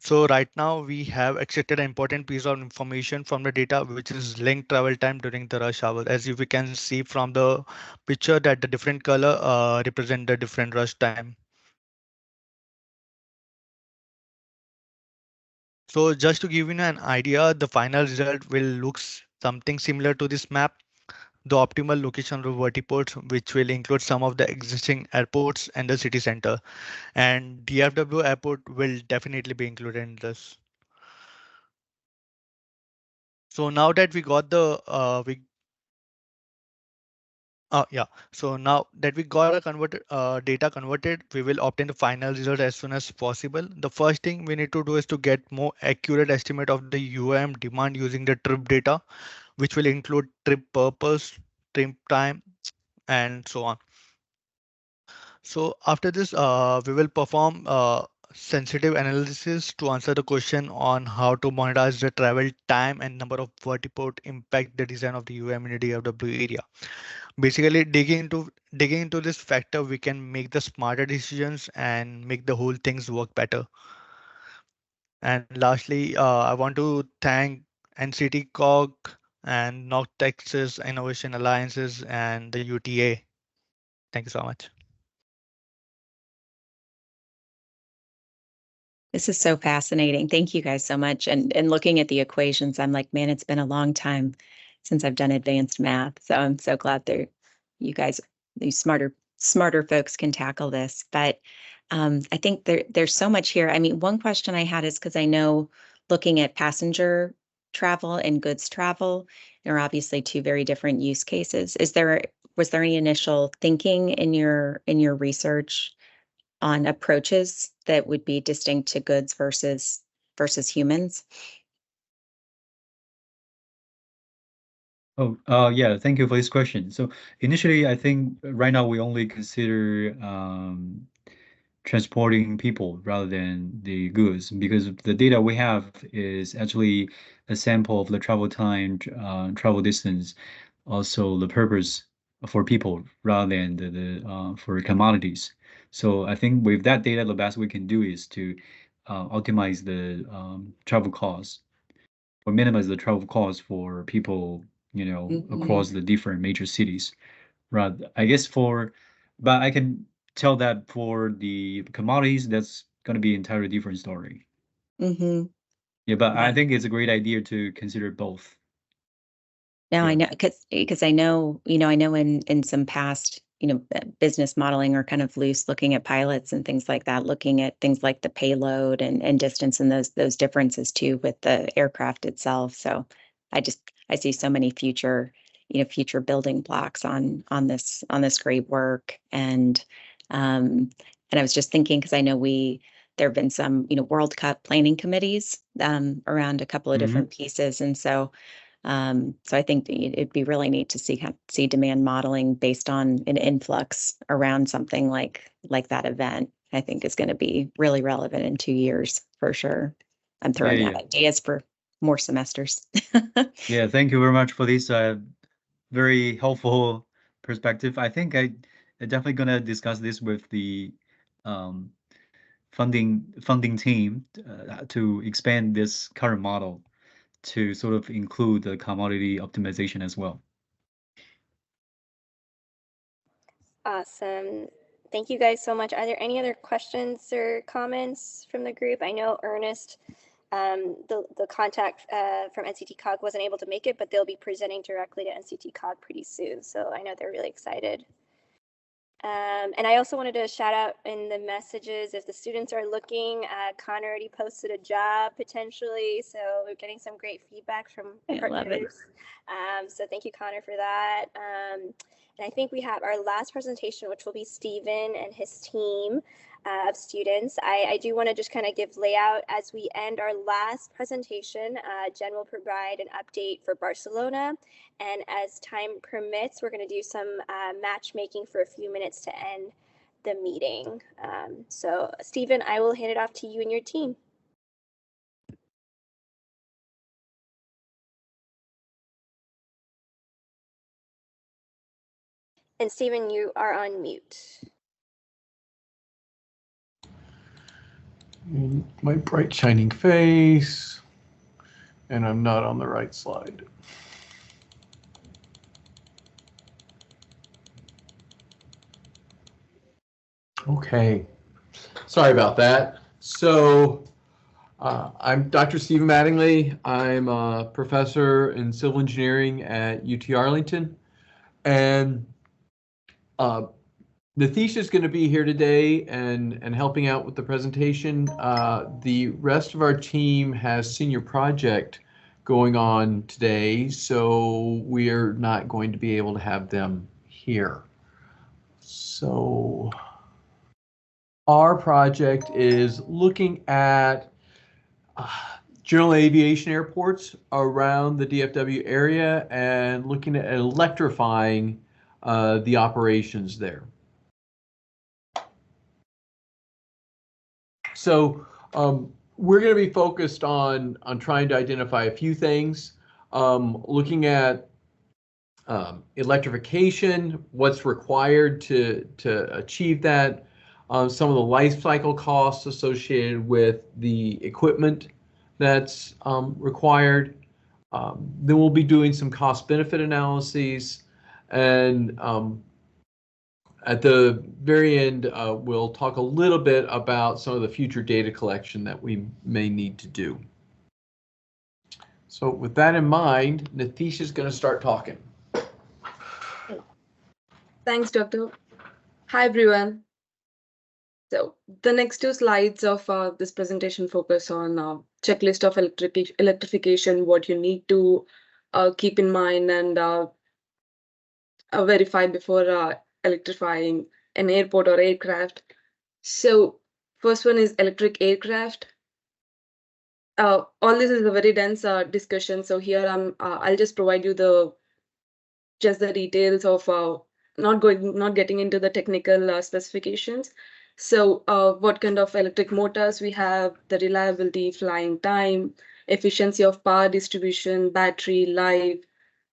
So right now we have extracted an important piece of information from the data, which is linked travel time during the rush hour. As you we can see from the picture that the different color represent the different rush time. So just to give you an idea, the final result will look something similar to this map. The optimal location of vertiports, which will include some of the existing airports and the city center. And DFW airport will definitely be included in this. So now that we got the Yeah. So now that we got a converted data converted, we will obtain the final result as soon as possible. The first thing we need to do is to get more accurate estimate of the UAM demand using the trip data, which will include trip purpose, trip time, and so on. So after this, we will perform sensitive analysis to answer the question on how to monetize the travel time and number of vertiport impact the design of the UAM in a DFW area. Basically, digging into this factor, we can make the smarter decisions and make the whole things work better. And lastly, I want to thank NCT COG and North Texas Innovation Alliances and the UTA. Thank you so much. This is so fascinating. Thank you guys so much. And looking at the equations, I'm like, man, it's been a long time since I've done advanced math. So I'm so glad that you guys, these smarter folks can tackle this. But I think there's so much here. I mean, one question I had is because I know looking at passenger travel and goods travel are obviously two very different use cases. Was there any initial thinking in your research on approaches that would be distinct to goods versus humans? Yeah, thank you for this question. So initially, I think right now we only consider transporting people rather than the goods because the data we have is actually a sample of the travel time, travel distance, also the purpose for people rather than the for commodities. So I think with that data, the best we can do is to optimize the travel costs or minimize the travel costs for people, across the different major cities. Right. I guess but I can tell that for the commodities, that's going to be an entirely different story. Mm-hmm. Yeah, but I think it's a great idea to consider both. No, I know because I know, I know in some past, business modeling or kind of loose looking at pilots and things like that, looking at things like the payload and distance and those differences too with the aircraft itself. So I see so many future building blocks on this great work. And I was just thinking because I know there have been some, World Cup planning committees around a couple of different pieces. And so I think it'd be really neat to see demand modeling based on an influx around something like that event. I think is going to be really relevant in 2 years for sure. I'm throwing out ideas for more semesters. Yeah, thank you very much for this very helpful perspective. I think I'm definitely gonna discuss this with the um, funding team to expand this current model to sort of include the commodity optimization as well. Awesome. Thank you guys so much. Are there any other questions or comments from the group? I know Ernest, the contact from NCT COG wasn't able to make it, but they'll be presenting directly to NCT COG pretty soon. So I know they're really excited. And I also wanted to shout out in the messages, if the students are looking, Connor already posted a job potentially. So we're getting some great feedback from partners. So thank you, Connor, for that. And I think we have our last presentation, which will be Stephen and his team of students. I do want to just kind of give layout as we end our last presentation. Jen will provide an update for Barcelona. And as time permits, we're going to do some matchmaking for a few minutes to end the meeting. So Stephen, I will hand it off to you and your team. And Stephen, you are on mute. My bright shining face, and I'm not on the right slide. Okay, sorry about that. So I'm Dr. Stephen Mattingly. I'm a professor in civil engineering at UT Arlington, and Nithish is going to be here today and helping out with the presentation. The rest of our team has senior project going on today, so we are not going to be able to have them here. So our project is looking at general aviation airports around the DFW area and looking at electrifying the operations there. So we're going to be focused on trying to identify a few things, looking at electrification, what's required to achieve that, some of the life cycle costs associated with the equipment that's required. Then we'll be doing some cost benefit analyses, and at the very end, we'll talk a little bit about some of the future data collection that we may need to do. So with that in mind, Natish is going to start talking. Thanks, Doctor. Hi, everyone. So the next two slides of this presentation focus on checklist of electrification, what you need to keep in mind and verify before electrifying an airport or aircraft. So first one is electric aircraft. All this is a very dense discussion. So here I'll just provide you just the details of not getting into the technical specifications. So what kind of electric motors we have, the reliability, flying time, efficiency of power distribution, battery life,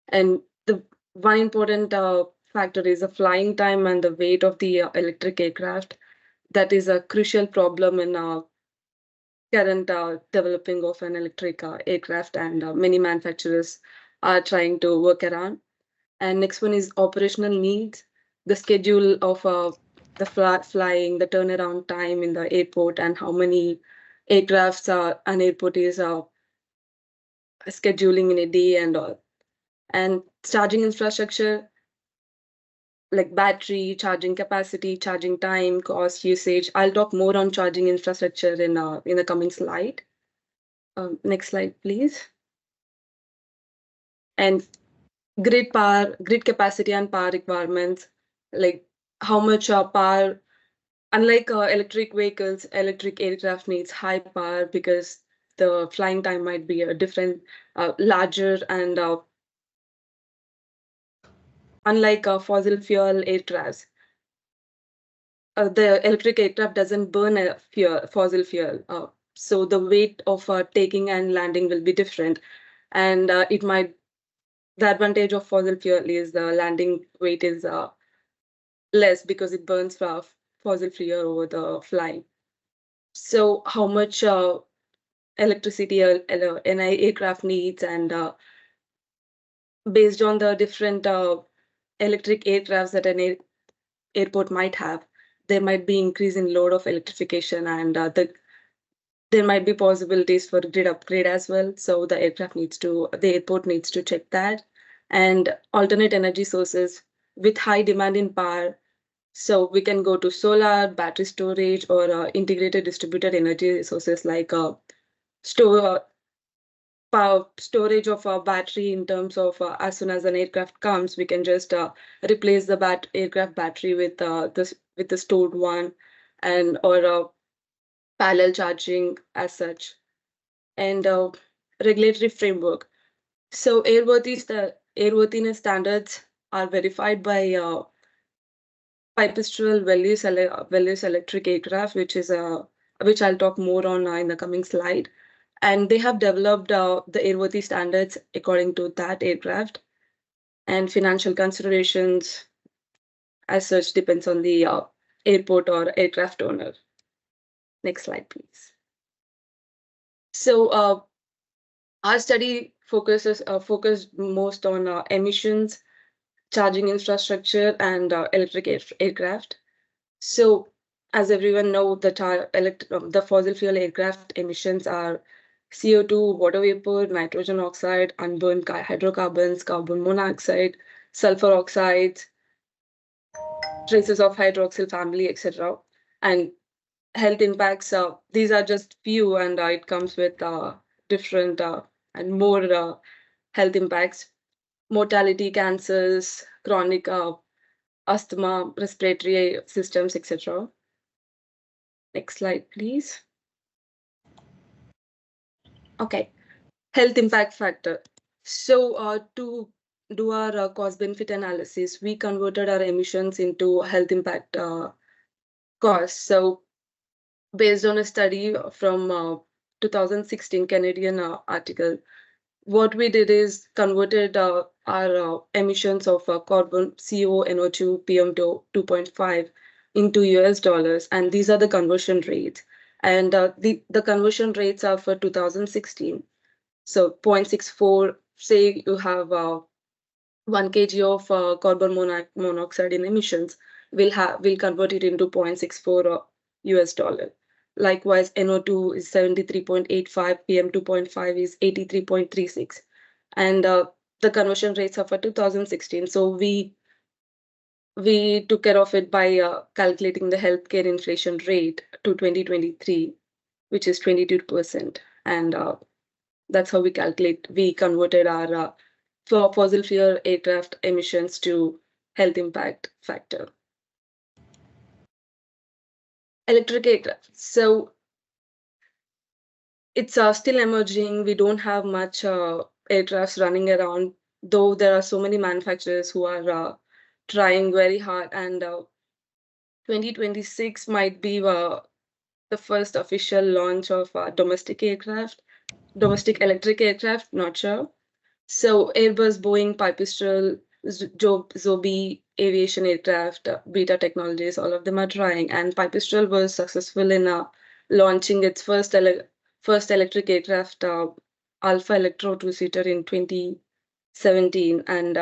and the one important factor is the flying time and the weight of the electric aircraft. That is a crucial problem in current developing of an electric aircraft, and many manufacturers are trying to work around. And next one is operational needs, the schedule of the flying, the turnaround time in the airport, and how many aircrafts an airport is scheduling in a day and all. And charging infrastructure, like battery, charging capacity, charging time, cost, usage. I'll talk more on charging infrastructure in the coming slide. Next slide, please. And grid power, grid capacity and power requirements, like how much power. Unlike electric vehicles, electric aircraft needs high power because the flying time might be a different, larger, and unlike fossil fuel aircrafts, the electric aircraft doesn't burn a fossil fuel. So the weight of taking and landing will be different. And the advantage of fossil fuel is the landing weight is less because it burns fossil fuel over the flying. So how much electricity an aircraft needs, and based on the different electric aircrafts that an airport might have, there might be increase in load of electrification, and there might be possibilities for grid upgrade as well. So the airport needs to check that. And alternate energy sources with high demand in power. So we can go to solar, battery storage, or integrated distributed energy sources like storage of a battery, in terms of as soon as an aircraft comes, we can just replace the aircraft battery with the stored one, and or parallel charging as such. And regulatory framework. So airworthiness standards are verified by Pipistrel values electric aircraft, which I'll talk more on in the coming slide. And they have developed the airworthy standards according to that aircraft. And financial considerations as such depends on the airport or aircraft owner. Next slide, please. So our study focused most on emissions, charging infrastructure, and electric aircraft. So as everyone knows, the fossil fuel aircraft emissions are CO2, water vapor, nitrogen oxide, unburned hydrocarbons, carbon monoxide, sulfur oxides, traces of hydroxyl family, etc. And health impacts, these are just few, and it comes with different and more health impacts. Mortality, cancers, chronic asthma, respiratory systems, etc. Next slide, please. Okay, health impact factor. So to do our cost benefit analysis, we converted our emissions into health impact cost. So based on a study from 2016 Canadian article, what we did is converted our emissions of carbon, CO, NO2, PM2.5 into US dollars, and these are the conversion rates. And the conversion rates are for 2016. So 0.64, say you have 1 kg of carbon monoxide in emissions, we'll convert it into 0.64 US dollar. Likewise, NO2 is 73.85, PM2.5 is 83.36. And the conversion rates are for 2016. So we took care of it by calculating the healthcare inflation rate to 2023, which is 22%. And that's how we converted our fossil fuel aircraft emissions to health impact factor. Electric aircraft. So it's still emerging. We don't have much aircrafts running around, though there are so many manufacturers who are trying very hard. And 2026 might be the first official launch of domestic electric aircraft, not sure. So Airbus, Boeing, Pipistrel, Zobi Aviation Aircraft, Beta Technologies, all of them are trying. And Pipistrel was successful in launching its first electric aircraft, Alpha Electro two-seater in 2017. And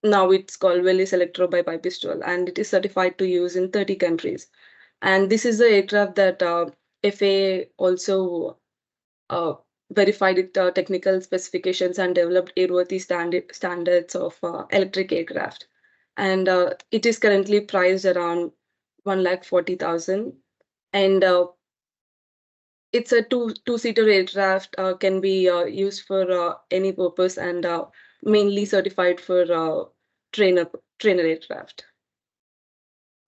now it's called Velis Electro by Pipistrel, and it is certified to use in 30 countries. And this is the aircraft that FAA also verified its technical specifications and developed airworthy standards of electric aircraft. And it is currently priced around 1,40,000. And it's a two-seater aircraft, can be used for any purpose, and mainly certified for trainer aircraft.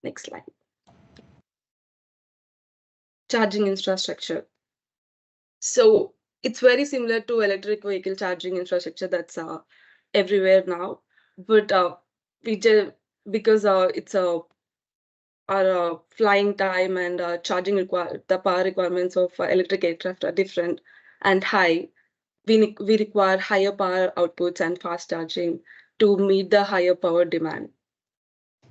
Next slide. Charging infrastructure. So it's very similar to electric vehicle charging infrastructure that's everywhere now, but because it's our flying time and the power requirements of electric aircraft are different and high. We require higher power outputs and fast charging to meet the higher power demand.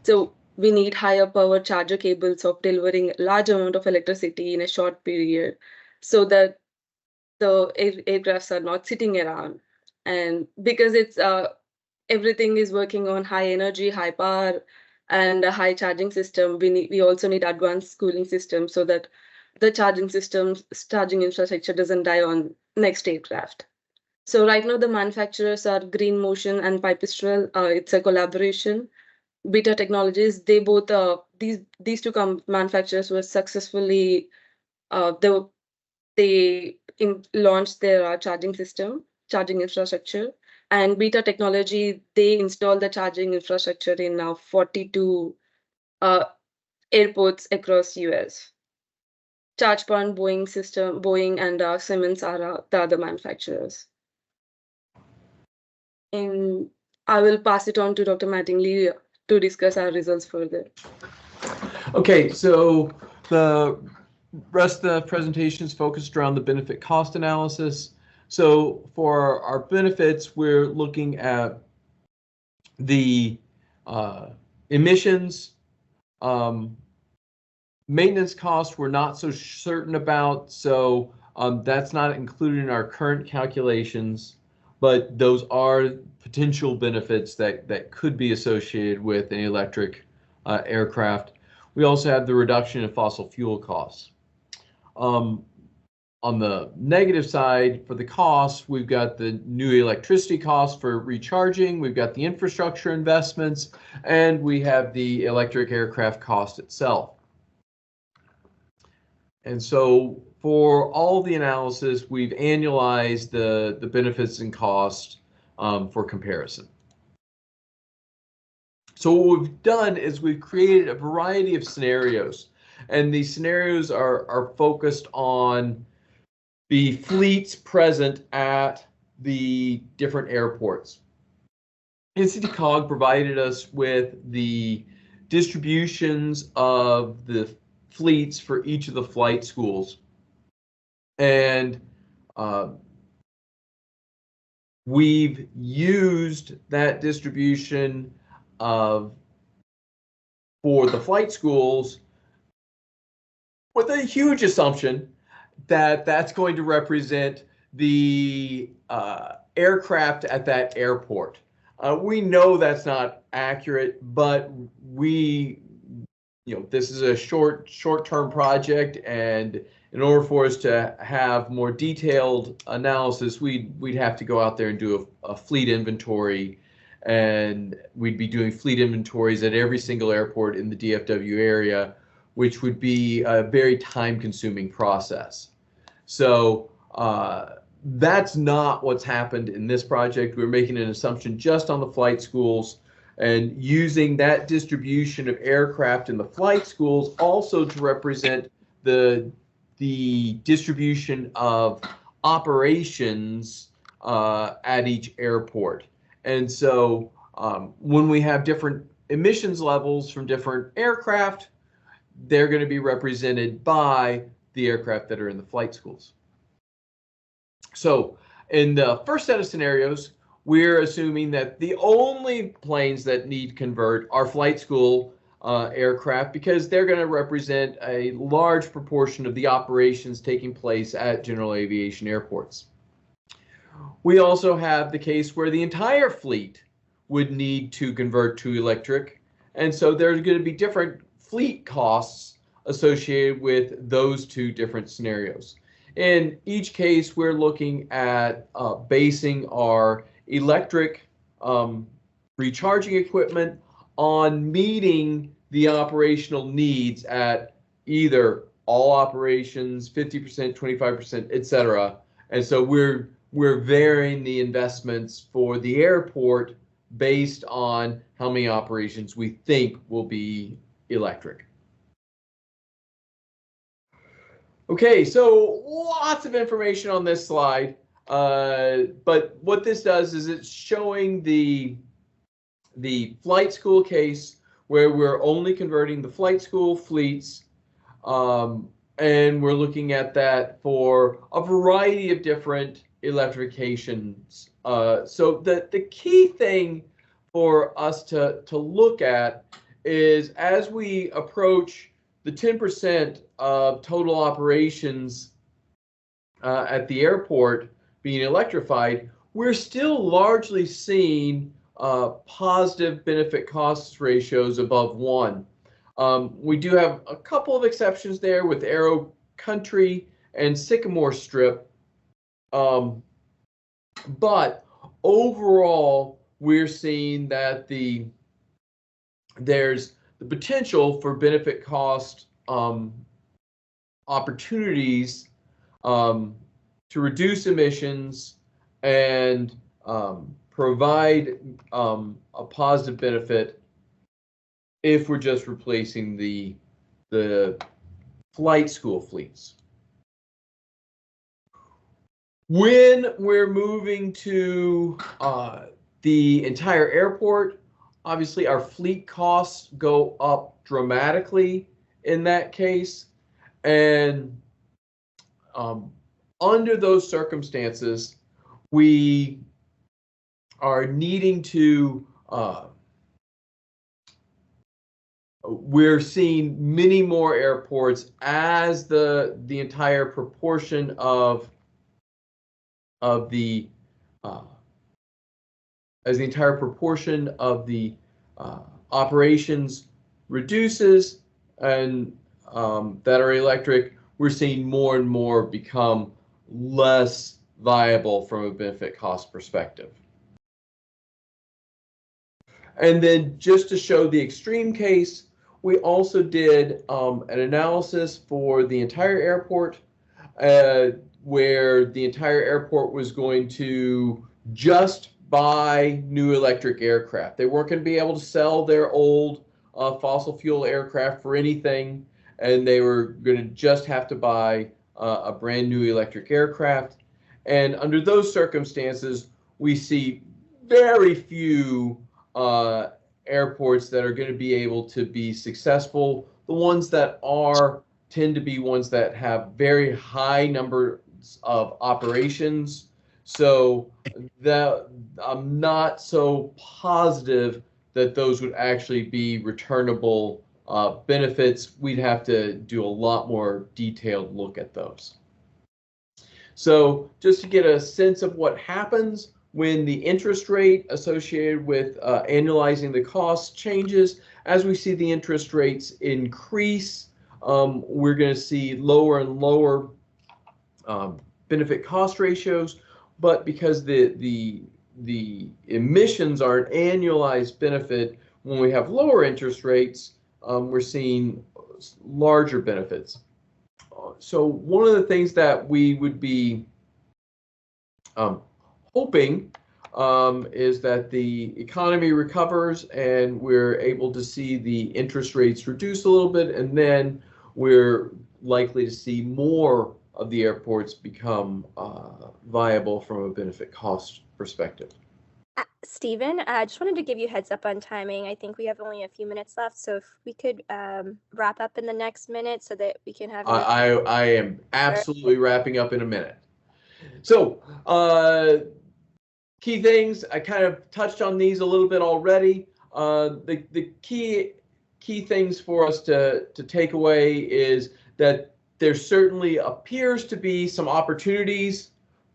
So we need higher power charger cables of delivering large amount of electricity in a short period, so that the aircrafts are not sitting around. And because it's everything is working on high energy, high power, and a high charging system, we also need advanced cooling systems so that the charging infrastructure doesn't die on next aircraft. So right now the manufacturers are Green Motion and Pipistrel. It's a collaboration. Beta Technologies, they both these two manufacturers were successfully they launched their charging infrastructure. And Beta Technology, they installed the charging infrastructure in 42 airports across US. ChargePoint, Boeing and Siemens are the other manufacturers. And I will pass it on to Dr. Mattingly to discuss our results further. Okay, so the rest of the presentation is focused around the benefit cost analysis. So for our benefits, we're looking at the emissions. Maintenance costs we're not so certain about, so that's not included in our current calculations, but those are potential benefits that could be associated with an electric aircraft. We also have the reduction in fossil fuel costs. On the negative side, for the costs, we've got the new electricity costs for recharging, we've got the infrastructure investments, and we have the electric aircraft cost itself. And so for all the analysis, we've annualized the benefits and costs for comparison. So what we've done is we've created a variety of scenarios, and these scenarios are focused on the fleets present at the different airports. NCT COG provided us with the distributions of the fleets for each of the flight schools. And we've used that distribution for the flight schools with a huge assumption that that's going to represent the aircraft at that airport. We know that's not accurate, but this is a short-term project, and in order for us to have more detailed analysis, we'd have to go out there and do a fleet inventory, and we'd be doing fleet inventories at every single airport in the DFW area, which would be a very time-consuming process. So that's not what's happened in this project. We're making an assumption just on the flight schools and using that distribution of aircraft in the flight schools also to represent the distribution of operations at each airport. And so when we have different emissions levels from different aircraft, they're going to be represented by the aircraft that are in the flight schools. So in the first set of scenarios, we're assuming that the only planes that need convert are flight school aircraft, because they're going to represent a large proportion of the operations taking place at general aviation airports. We also have the case where the entire fleet would need to convert to electric, and so there's going to be different fleet costs associated with those two different scenarios. In each case, we're looking at basing our electric recharging equipment on meeting the operational needs at either all operations, 50%, 25%, etc. And so we're varying the investments for the airport based on how many operations we think will be electric. Okay, so lots of information on this slide, but what this does is it's showing the flight school case where we're only converting the flight school fleets, and we're looking at that for a variety of different electrifications. So the key thing for us to look at is, as we approach the 10% of total operations at the airport being electrified, we're still largely seeing positive benefit cost ratios above 1. We do have a couple of exceptions there with Aero Country and Sycamore Strip, but overall we're seeing that there's the potential for benefit cost opportunities to reduce emissions and provide a positive benefit if we're just replacing the flight school fleets. When we're moving to the entire airport, obviously our fleet costs go up dramatically in that case, and under those circumstances, we are needing to we're seeing many more airports as the entire proportion of the operations reduces and that are electric, we're seeing more and more become less viable from a benefit cost perspective. And then just to show the extreme case, we also did an analysis for the entire airport, where the entire airport was going to just buy new electric aircraft. They weren't going to be able to sell their old fossil fuel aircraft for anything, and they were going to just have to buy a brand new electric aircraft. And under those circumstances, we see very few airports that are going to be able to be successful. The ones that are tend to be ones that have very high numbers of operations. So that I'm not so positive that those would actually be returnable benefits. We'd have to do a lot more detailed look at those. So just to get a sense of what happens when the interest rate associated with annualizing the cost changes, as we see the interest rates increase, we're going to see lower and lower benefit cost ratios. But because the emissions are an annualized benefit, when we have lower interest rates, we're seeing larger benefits. So one of the things that we would be hoping is that the economy recovers and we're able to see the interest rates reduce a little bit, and then we're likely to see more of the airports become viable from a benefit cost perspective. Stephen, I just wanted to give you a heads up on timing. I think we have only a few minutes left, so if we could wrap up in the next minute so that we can have. I am absolutely wrapping up in a minute. So key things, I kind of touched on these a little bit already. The key things for us to take away is that there certainly appears to be some opportunities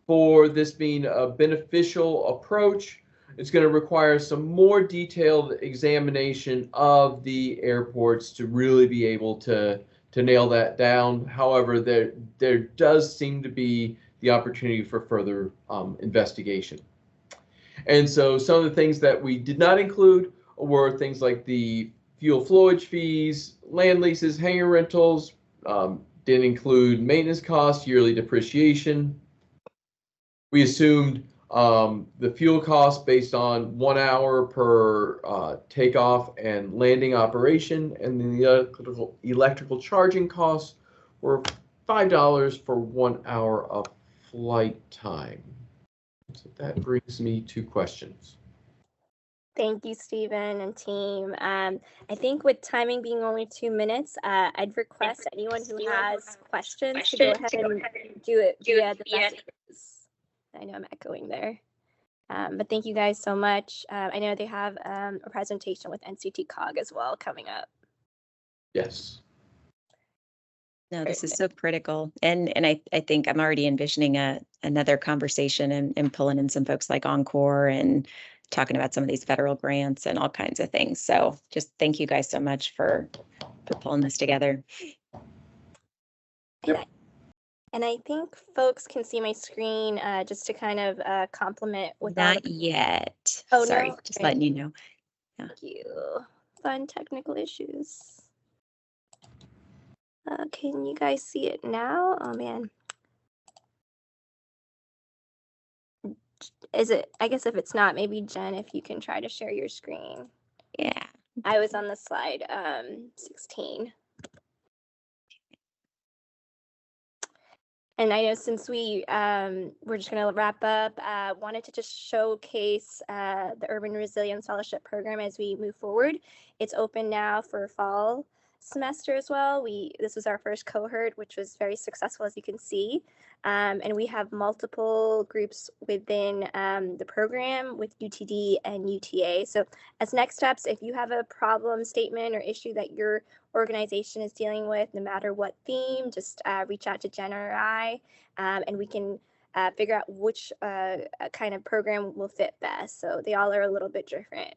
for this being a beneficial approach. It's going to require some more detailed examination of the airports to really be able to nail that down. However, there does seem to be the opportunity for further investigation. And so some of the things that we did not include were things like the fuel flowage fees, land leases, hangar rentals, didn't include maintenance costs, yearly depreciation. We assumed the fuel cost based on 1 hour per takeoff and landing operation, and then the electrical charging costs were $5 for 1 hour of flight time. So that brings me to questions. Thank you, Stephen and team. I think with timing being only 2 minutes, I'd request anyone who has questions to go ahead and do it via the messages. I know I'm echoing there. But thank you guys so much. I know they have a presentation with NCT COG as well coming up. Yes. No, this is so critical. And I think I'm already envisioning another conversation and pulling in some folks like Encore and talking about some of these federal grants and all kinds of things. So just thank you guys so much for pulling this together. Yep. And I think folks can see my screen just to kind of complement with Not yet. Oh, sorry, no? just letting you know. Yeah. Thank you. Fun technical issues. Can you guys see it now? Oh man. Is it, I guess if it's not, maybe Jen, if you can try to share your screen. Yeah. I was on the slide 16. And I know since we're just going to wrap up, wanted to just showcase the Urban Resilience Fellowship Program as we move forward. It's open now for fall semester as well. This was our first cohort, which was very successful, as you can see. And we have multiple groups within the program with UTD and UTA. So as next steps, if you have a problem statement or issue that your organization is dealing with, no matter what theme, just reach out to Jen or I, and we can figure out which kind of program will fit best. So they all are a little bit different.